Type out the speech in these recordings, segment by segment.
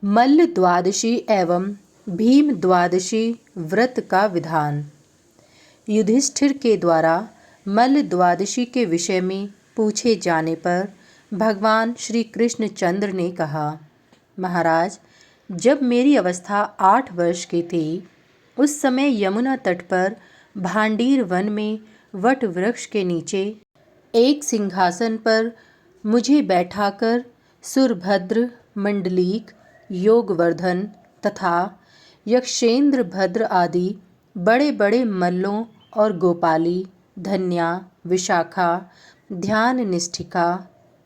मल्ल द्वादशी एवं भीम द्वादशी व्रत का विधान। युधिष्ठिर के द्वारा मल्ल द्वादशी के विषय में पूछे जाने पर भगवान श्री कृष्णचंद्र ने कहा, महाराज, जब मेरी अवस्था 8 वर्ष की थी उस समय यमुना तट पर भांडीर वन में वट वृक्ष के नीचे एक सिंहासन पर मुझे बैठाकर सुरभद्र, मंडलीक, योगवर्धन तथा यक्षेंद्र भद्र आदि बड़े बड़े मल्लों और गोपाली, धन्या, विशाखा, ध्यान निष्ठिका,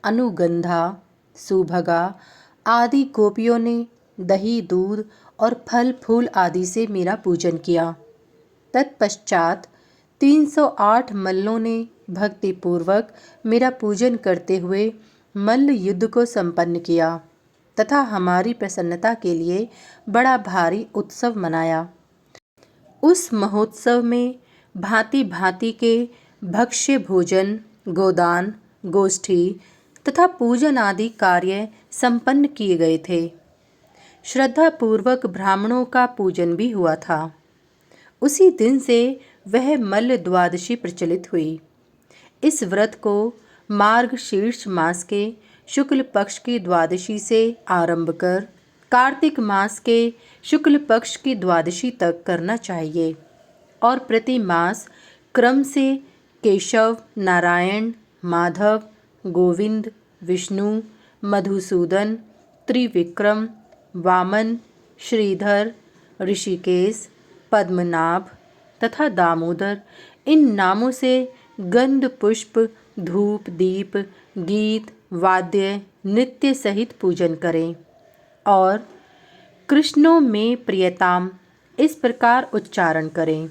अनुगंधा, सुभगा आदि गोपियों ने दही, दूध और फल फूल आदि से मेरा पूजन किया। तत्पश्चात 308 मल्लों ने भक्तिपूर्वक मेरा पूजन करते हुए मल्ल युद्ध को संपन्न किया तथा हमारी प्रसन्नता के लिए बड़ा भारी उत्सव मनाया। उस महोत्सव में भांति भांति के भक्ष्य भोजन, गोदान, गोष्ठी तथा पूजन आदि कार्य संपन्न किए गए थे। श्रद्धापूर्वक ब्राह्मणों का पूजन भी हुआ था। उसी दिन से वह मल्ल द्वादशी प्रचलित हुई। इस व्रत को मार्गशीर्ष मास के शुक्ल पक्ष की द्वादशी से आरंभ कर कार्तिक मास के शुक्ल पक्ष की द्वादशी तक करना चाहिए और प्रति मास क्रम से केशव, नारायण, माधव, गोविंद, विष्णु, मधुसूदन, त्रिविक्रम, वामन, श्रीधर, ऋषिकेश, पद्मनाभ तथा दामोदर इन नामों से गंध, पुष्प, धूप, दीप, गीत, वाद्य, नृत्य सहित पूजन करें और कृष्णों में प्रियताम इस प्रकार उच्चारण करें।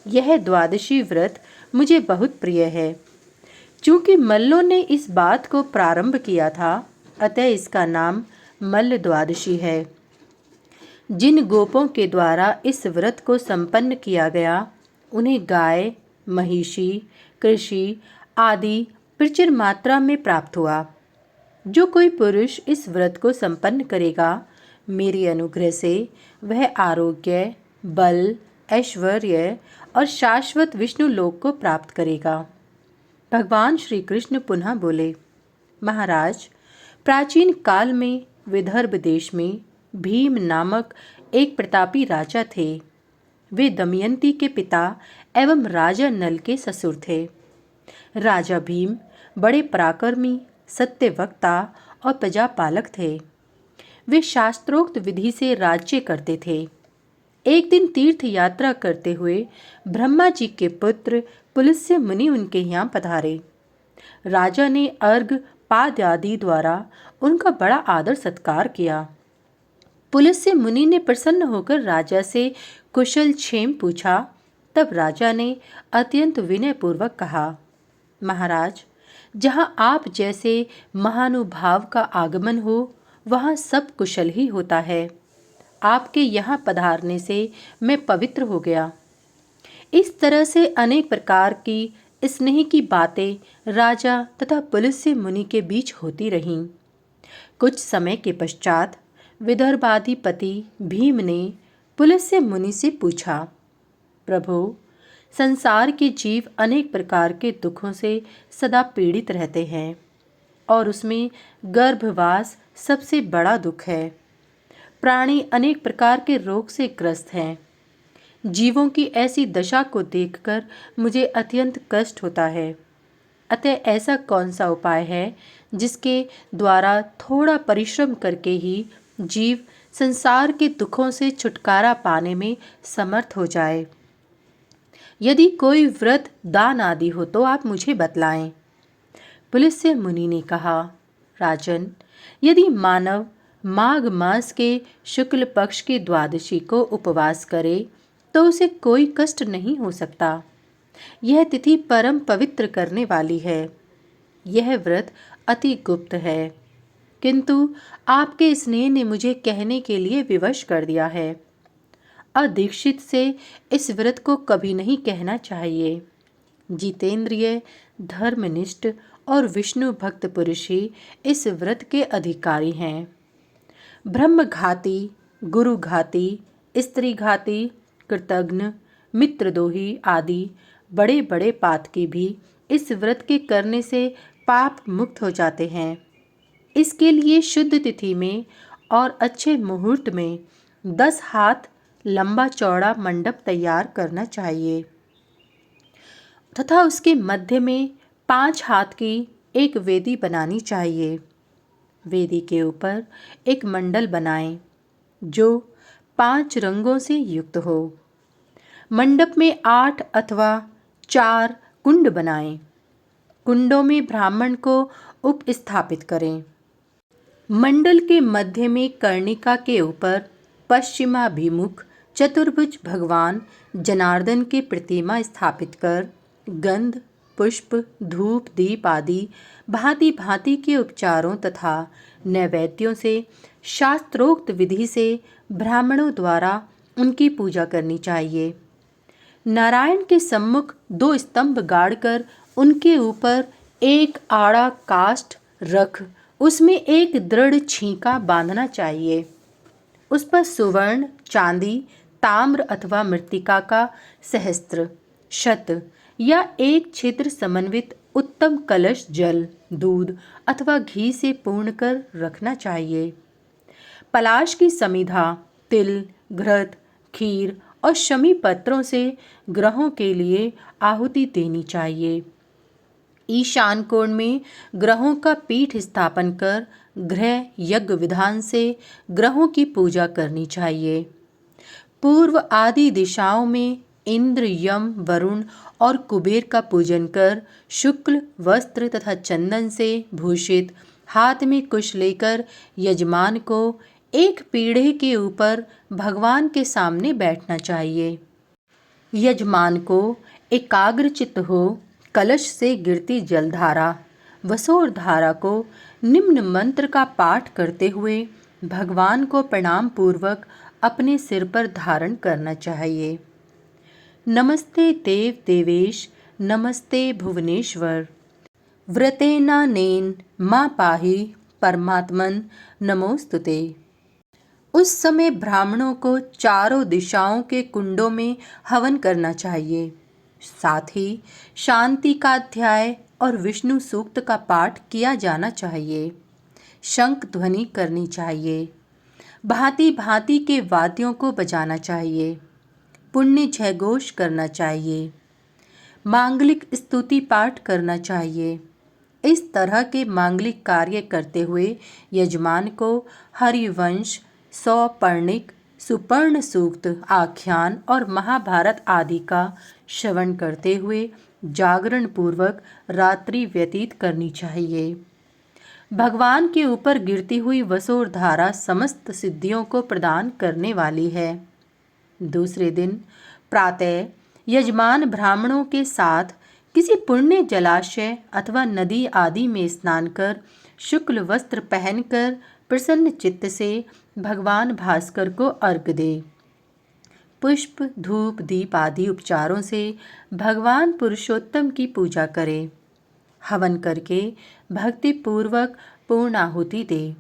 यह द्वादशी व्रत मुझे बहुत प्रिय है। चूँकि मल्लों ने इस बात को प्रारंभ किया था, अतः इसका नाम मल्ल द्वादशी है। जिन गोपों के द्वारा इस व्रत को संपन्न किया गया, उन्हें गाय, महिषी, कृषि आदि प्रचुर मात्रा में प्राप्त हुआ। जो कोई पुरुष इस व्रत को संपन्न करेगा, मेरे अनुग्रह से वह आरोग्य, बल, ऐश्वर्य और शाश्वत विष्णु लोक को प्राप्त करेगा। भगवान श्री कृष्ण पुनः बोले, महाराज, प्राचीन काल में विदर्भ देश में भीम नामक एक प्रतापी राजा थे। वे दमयंती के पिता एवं राजा नल के ससुर थे। राजा भीम बड़े पराक्रमी, सत्यवक्ता और प्रजापालक थे। वे शास्त्रोक्त विधि से राज्य करते थे। एक दिन तीर्थ यात्रा करते हुए ब्रह्मा जी के पुत्र पुलस्त्य मुनि उनके यहाँ पधारे। राजा ने अर्घ, पाद आदि द्वारा उनका बड़ा आदर सत्कार किया। पुलस्त्य मुनि ने प्रसन्न होकर राजा से कुशल क्षेम पूछा। तब राजा ने अत्यंत विनयपूर्वक कहा, महाराज, जहाँ आप जैसे महानुभाव का आगमन हो वहाँ सब कुशल ही होता है। आपके यहाँ पधारने से मैं पवित्र हो गया। इस तरह से अनेक प्रकार की स्नेह की बातें राजा तथा पुलस्त्य मुनि के बीच होती रहीं। कुछ समय के पश्चात विदर्भाधिपति भीम ने पुलस्त्य मुनि से पूछा, प्रभु, संसार के जीव अनेक प्रकार के दुखों से सदा पीड़ित रहते हैं और उसमें गर्भवास सबसे बड़ा दुख है। प्राणी अनेक प्रकार के रोग से ग्रस्त हैं। जीवों की ऐसी दशा को देखकर मुझे अत्यंत कष्ट होता है। अतः ऐसा कौन सा उपाय है जिसके द्वारा थोड़ा परिश्रम करके ही जीव संसार के दुखों से छुटकारा पाने में समर्थ हो जाए? यदि कोई व्रत, दान आदि हो तो आप मुझे बतलाएं। पुलस्त्य मुनि ने कहा, राजन, यदि मानव माघ मास के शुक्ल पक्ष की द्वादशी को उपवास करे तो उसे कोई कष्ट नहीं हो सकता। यह तिथि परम पवित्र करने वाली है। यह व्रत अति गुप्त है, किंतु आपके स्नेह ने मुझे कहने के लिए विवश कर दिया है। अदीक्षित से इस व्रत को कभी नहीं कहना चाहिए। जितेंद्रिय, धर्मनिष्ठ और विष्णु भक्त पुरुष ही इस व्रत के अधिकारी हैं। ब्रह्मघाती, गुरुघाती, स्त्रीघाती, कृतघ्न, मित्रद्रोही आदि बड़े बड़े पातकी भी इस व्रत के करने से पाप मुक्त हो जाते हैं। इसके लिए शुद्ध तिथि में और अच्छे मुहूर्त में 10 हाथ लंबा चौड़ा मंडप तैयार करना चाहिए तथा उसके मध्य में 5 हाथ की एक वेदी बनानी चाहिए। वेदी के ऊपर एक मंडल बनाएं जो 5 रंगों से युक्त हो। मंडप में 8 अथवा 4 कुंड बनाएं। कुंडों में ब्राह्मण को उपस्थापित करें। मंडल के मध्य में कर्णिका के ऊपर पश्चिमाभिमुख चतुर्भुज भगवान जनार्दन की प्रतिमा स्थापित कर गंध, पुष्प, धूप, दीप आदि भांति भांति के उपचारों तथा नैवेद्यों से शास्त्रोक्त विधि से ब्राह्मणों द्वारा उनकी पूजा करनी चाहिए। नारायण के सम्मुख 2 स्तंभ गाड़कर उनके ऊपर एक आड़ा काष्ठ रख उसमें एक दृढ़ छींका बांधना चाहिए। उस पर सुवर्ण, चांदी, ताम्र अथवा मृत्तिका का सहस्त्र, शत या एक छिद्र समन्वित उत्तम कलश जल, दूध अथवा घी से पूर्ण कर रखना चाहिए। पलाश की समिधा, तिल, घृत, खीर और शमी पत्रों से ग्रहों के लिए आहुति देनी चाहिए। ईशान कोण में ग्रहों का पीठ स्थापन कर ग्रह यज्ञ विधान से ग्रहों की पूजा करनी चाहिए। पूर्व आदि दिशाओं में इंद्र, यम, वरुण और कुबेर का पूजन कर शुक्ल वस्त्र तथा चंदन से भूषित हाथ में कुश लेकर यजमान को एक पीढ़े के ऊपर भगवान के सामने बैठना चाहिए। यजमान को एकाग्रचित्त हो कलश से गिरती जलधारा वसोर धारा को निम्न मंत्र का पाठ करते हुए भगवान को प्रणाम पूर्वक अपने सिर पर धारण करना चाहिए। नमस्ते देव देवेश, नमस्ते भुवनेश्वर, व्रतेनानेन मां पाहि परमात्मन नमोस्तुते। उस समय ब्राह्मणों को चारों दिशाओं के कुंडों में हवन करना चाहिए। साथ ही शांति का अध्याय और विष्णु सूक्त का पाठ किया जाना चाहिए। शंख ध्वनि करनी चाहिए। भांति भांति के वाद्यों को बजाना चाहिए। पुण्य जयघोष करना चाहिए। मांगलिक स्तुति पाठ करना चाहिए। इस तरह के मांगलिक कार्य करते हुए यजमान को हरिवंश, सौपर्णिक, सुपर्ण सूक्त, आख्यान और महाभारत आदि का श्रवण करते हुए जागरण पूर्वक रात्रि व्यतीत करनी चाहिए। भगवान के ऊपर गिरती हुई वसोर धारा समस्त सिद्धियों को प्रदान करने वाली है। दूसरे दिन प्रातः यजमान ब्राह्मणों के साथ किसी पुण्य जलाशय अथवा नदी आदि में स्नान कर शुक्ल वस्त्र पहनकर प्रसन्न चित्त से भगवान भास्कर को अर्घ्य दे। पुष्प, धूप, दीप आदि उपचारों से भगवान पुरुषोत्तम की पूजा करे। हवन करके भक्ति पूर्वक पूर्णाहुति दे।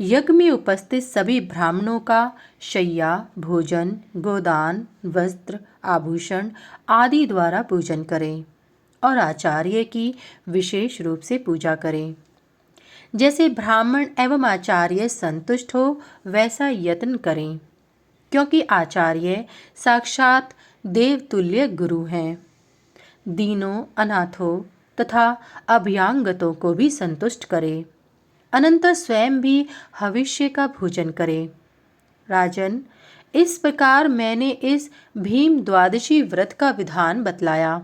यज्ञ में उपस्थित सभी ब्राह्मणों का शय्या, भोजन, गोदान, वस्त्र, आभूषण आदि द्वारा पूजन करें और आचार्य की विशेष रूप से पूजा करें। जैसे ब्राह्मण एवं आचार्य संतुष्ट हो वैसा यत्न करें, क्योंकि आचार्य साक्षात देवतुल्य गुरु हैं। दीनों, अनाथों तथा अभ्यांगतों को भी संतुष्ट करे। अनंतर स्वयं भी हविष्य का भोजन करे। राजन, इस प्रकार मैंने इस भीम द्वादशी व्रत का विधान बतलाया।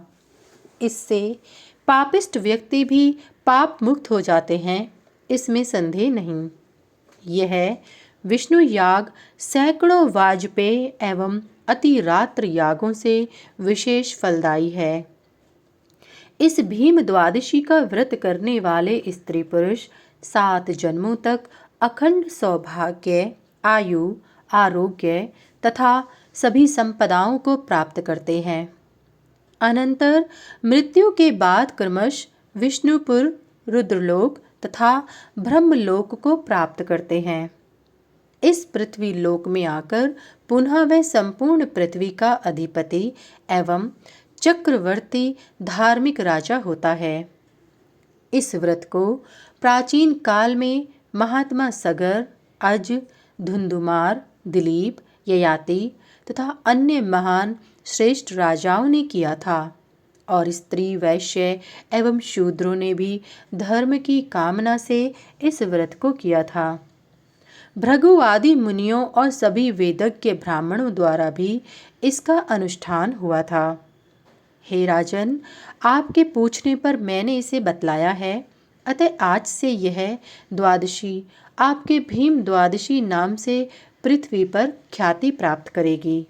इससे पापिष्ट व्यक्ति भी पाप मुक्त हो जाते हैं, इसमें संदेह नहीं। यह विष्णु याग सैकड़ों वाजपेय एवं अतिरात्र यागों से विशेष फलदायी है। इस भीम द्वादशी का व्रत करने वाले स्त्री पुरुष 7 जन्मों तक अखंड सौभाग्य, आयु, आरोग्य तथा सभी संपदाओं को प्राप्त करते हैं। अनंतर मृत्यु के बाद क्रमश विष्णुपुर, रुद्रलोक तथा ब्रह्मलोक को प्राप्त करते हैं। इस पृथ्वी लोक में आकर पुनः वह संपूर्ण पृथ्वी का अधिपति एवं चक्रवर्ती धार्मिक राजा होता है। इस व्रत को प्राचीन काल में महात्मा सगर, अज, धुंधुमार, दिलीप, ययाति तथा अन्य महान श्रेष्ठ राजाओं ने किया था और स्त्री, वैश्य एवं शूद्रों ने भी धर्म की कामना से इस व्रत को किया था। भृगु आदि मुनियों और सभी वेदज्ञ ब्राह्मणों द्वारा भी इसका अनुष्ठान हुआ था। हे राजन, आपके पूछने पर मैंने इसे बतलाया है, अतः आज से यह द्वादशी आपके भीम द्वादशी नाम से पृथ्वी पर ख्याति प्राप्त करेगी।